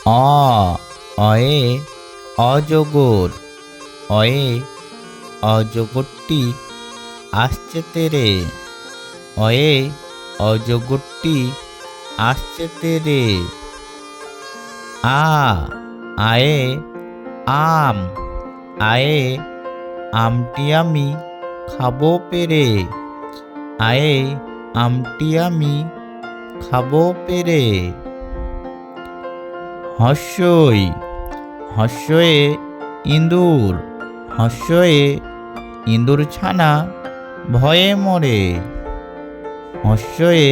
অ অয়ে অজগর। অয়ে অজগরটি আসছে তেরে। অয়ে অজগরটি আসছে তেরে। আ আয়ে আম। আয়ে আমটি আমি খাবো পেরে। আয়ে আমটি আমি খাবো পেরে। হস্যই হস্যয়ে ইঁদুর। হস্যয়ে ইঁদুর ছানা ভয়ে মরে। হস্যয়ে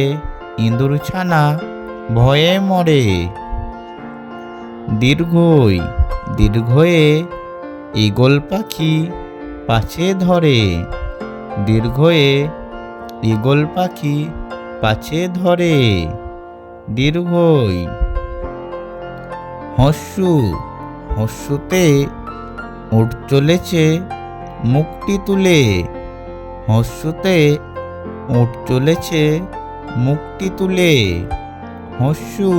ইঁদুর ছানা ভয়ে মরে। দীর্ঘই দীর্ঘয়ে ঈগল পাখি পাছে ধরে। দীর্ঘয়ে ঈগল পাখি পাছে ধরে। দীর্ঘই। হস্যু হস্যুতে উট চলেছে মুখটি তুলে। হস্যুতে উট চলেছে মুখটি তুলে। হস্যু।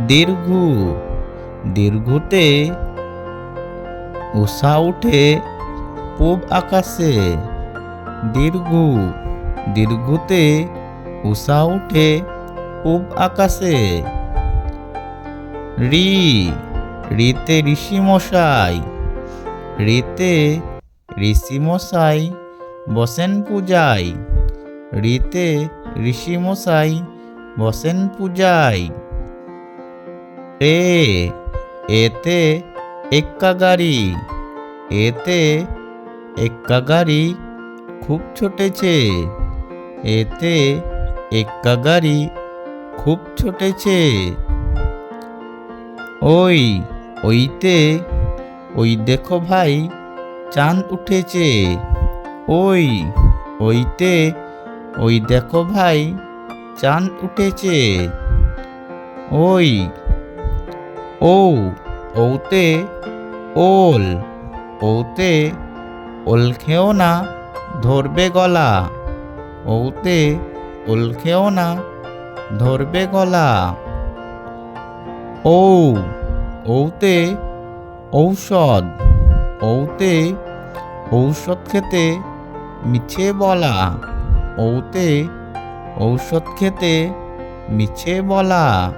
দীর্ঘু দীর্ঘুতে উষা উঠে পূব আকাশে। দীর্ঘু দীর্ঘুতে উষা উঠে পূব আকাশে। ঋ ঋতে ঋষি মশাই। ঋতে ঋষি মশাই বসেন পূজায়। ঋতে ঋষি মশাই বসেন পূজায়। এতে এক্কা গাড়ি। এতে এক্কা গাড়ি খুব ছুটেছে। এতে এক্কা গাড়ি খুব ছুটেছে। ওই ওইতে ওই দেখো ভাই চাঁদ উঠেছে। ওই ওইতে ওই দেখো ভাই চাঁদ উঠেছে। ওই ওতে ওল। ওতে ওল খেও না ধরবে গলা। ওতে ওল খেও না ধরবে গলা। ওতে ঔষধ। ওতে ঔষধ খেতে মিছে বলা। ওতে ঔষধ খেতে মিছে বলা।